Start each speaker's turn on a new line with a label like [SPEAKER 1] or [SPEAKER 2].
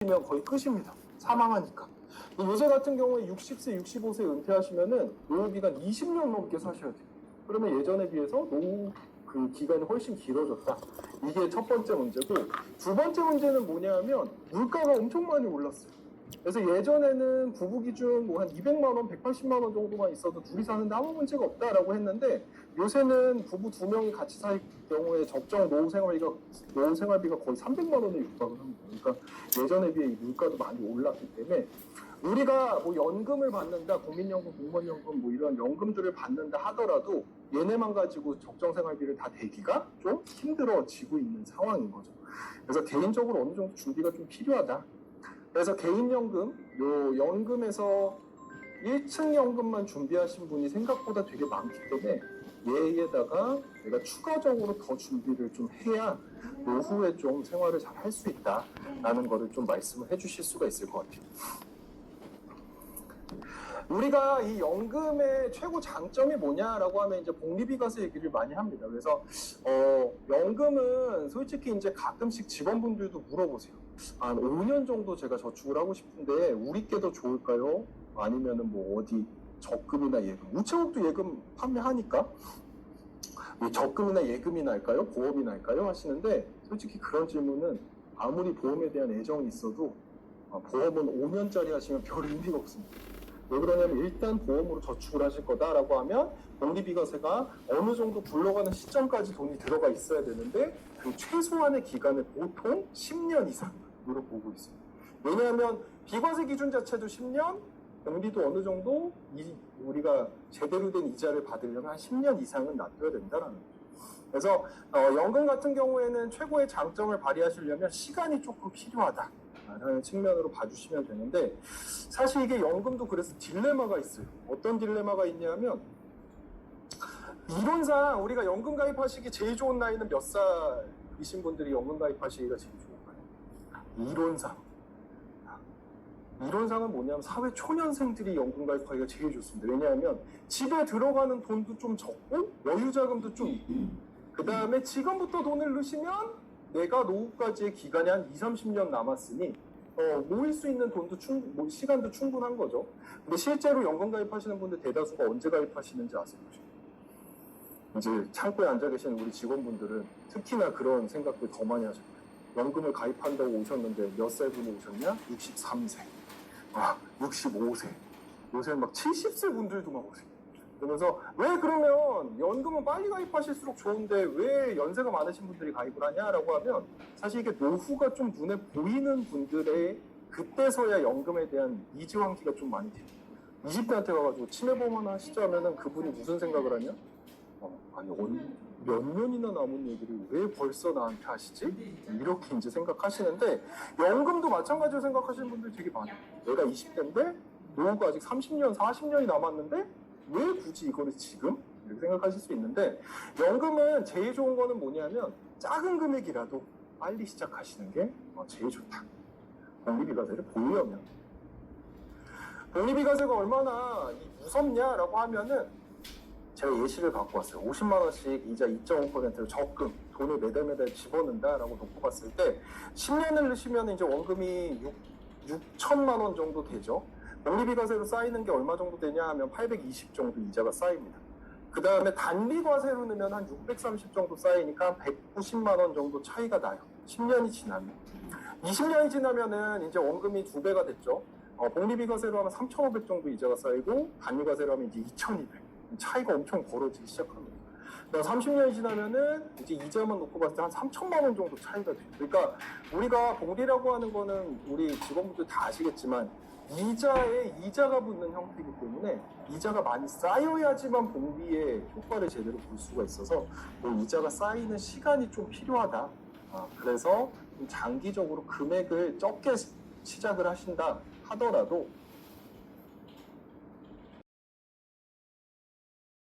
[SPEAKER 1] 면 거의 끝입니다. 사망하니까. 요새 같은 경우에 60세, 65세 은퇴하시면은 노후기간 20년 넘게 사셔야 돼요. 그러면 예전에 비해서 노후 그 기간이 훨씬 길어졌다. 이게 첫 번째 문제고, 두 번째 문제는 뭐냐면 물가가 엄청 많이 올랐어요. 그래서 예전에는 부부 기준 뭐 한 200만 원, 180만 원 정도만 있어도 둘이 사는데 아무 문제가 없다라고 했는데, 요새는 부부 두 명이 같이 살 경우에 적정 노후 생활비가 거의 300만 원에 육박을 합니다. 그러니까 예전에 비해 물가도 많이 올랐기 때문에 우리가 뭐 연금을 받는다, 국민연금, 공무원연금 뭐 이런 연금들을 받는다 하더라도 얘네만 가지고 적정 생활비를 다 대기가 좀 힘들어지고 있는 상황인 거죠. 그래서 개인적으로 어느 정도 준비가 좀 필요하다. 그래서 개인연금, 요 연금에서 1층 연금만 준비하신 분이 생각보다 되게 많기 때문에 얘에다가 내가 추가적으로 더 준비를 좀 해야 노후에 좀 생활을 잘 할 수 있다라는 거를 좀 말씀을 해주실 수가 있을 것 같아요. 우리가 이 연금의 최고 장점이 뭐냐라고 하면 이제 복리비과세 얘기를 많이 합니다. 그래서 연금은 솔직히 이제 가끔씩 직원분들도 물어보세요. 한 5년 정도 제가 저축을 하고 싶은데 우리 게 더 좋을까요? 아니면은 뭐 어디 적금이나 예금, 우체국도 예금 판매하니까 적금이나 예금이 나을까요? 보험이 나을까요? 하시는데 솔직히 그런 질문은 아무리 보험에 대한 애정이 있어도 보험은 5년짜리 하시면 별 의미가 없습니다. 왜 그러냐면 일단 보험으로 저축을 하실 거다라고 하면 복리비과세가 어느 정도 굴러가는 시점까지 돈이 들어가 있어야 되는데 그 최소한의 기간을 보통 10년 이상으로 보고 있어요. 왜냐하면 비과세 기준 자체도 10년, 복리도 어느 정도 우리가 제대로 된 이자를 받으려면 한 10년 이상은 놔둬야 된다라는 거죠. 그래서 연금 같은 경우에는 최고의 장점을 발휘하시려면 시간이 조금 필요하다라는 측면으로 봐주시면 되는데, 사실 이게 연금도 그래서 딜레마가 있어요. 어떤 딜레마가 있냐면 이론상 우리가 연금 가입하시기 제일 좋은 나이는 몇 살이신 분들이 연금 가입하시기가 제일 좋을까요? 이론상은 뭐냐면 사회 초년생들이 연금 가입하기가 제일 좋습니다. 왜냐하면 집에 들어가는 돈도 좀 적고 여유 자금도 좀 있고, 그 다음에 지금부터 돈을 넣으시면 내가 노후까지의 기간이 한 20-30년 남았으니 모일 수 있는 돈도 시간도 충분한 거죠. 근데 실제로 연금 가입하시는 분들 대다수가 언제 가입하시는지 아세요? 이제 창고에 앉아 계신 우리 직원분들은 특히나 그런 생각들 더 많이 하실 거예요. 연금을 가입한다고 오셨는데 몇 살 분이 오셨냐? 63세, 65세, 요새는 막 70세 분들도 막 오세요. 그러면서 왜 그러면 연금은 빨리 가입하실수록 좋은데 왜 연세가 많으신 분들이 가입을 하냐라고 하면, 사실 이게 노후가 좀 눈에 보이는 분들의 그때서야 연금에 대한 니즈 환기가 좀 많이 돼요. 20대한테 가가지고 치매보험 하나 하시자 하면은 그분이 무슨 생각을 하냐? 아니 몇 년이나 남은 얘기를 왜 벌써 나한테 하시지? 이렇게 이제 생각하시는데, 연금도 마찬가지로 생각하시는 분들이 되게 많아요. 내가 20대인데 노후가 아직 30년, 40년이 남았는데 왜 굳이 이거를 지금? 이렇게 생각하실 수 있는데, 연금은 제일 좋은 거는 뭐냐면 작은 금액이라도 빨리 시작하시는 게 제일 좋다. 복리비과세를 보려면. 복리비과세가 얼마나 무섭냐라고 하면은 제가 예시를 갖고 왔어요. 50만 원씩 이자 2.5%로 적금, 돈을 매달 집어넣는다라고 놓고 봤을 때 10년을 넣으시면 이제 원금이 6천만 원 정도 되죠. 복리비과세로 쌓이는 게 얼마 정도 되냐 하면 820 정도 이자가 쌓입니다. 그 다음에 단리과세로 넣으면 한 630 정도 쌓이니까 한 190만 원 정도 차이가 나요. 10년이 지나면. 20년이 지나면은 이제 원금이 2배가 됐죠. 복리비과세로 하면 3,500 정도 이자가 쌓이고 단리과세로 하면 이제 2,200. 차이가 엄청 벌어지기 시작합니다. 30년이 지나면은 이제 이자만 놓고 봤을 때 한 3천만 원 정도 차이가 돼요. 그러니까 우리가 복리라고 하는 거는 우리 직원분들 다 아시겠지만 이자에 이자가 붙는 형태이기 때문에 이자가 많이 쌓여야지만 복리의 효과를 제대로 볼 수가 있어서 이자가 쌓이는 시간이 좀 필요하다. 그래서 장기적으로 금액을 적게 시작을 하신다 하더라도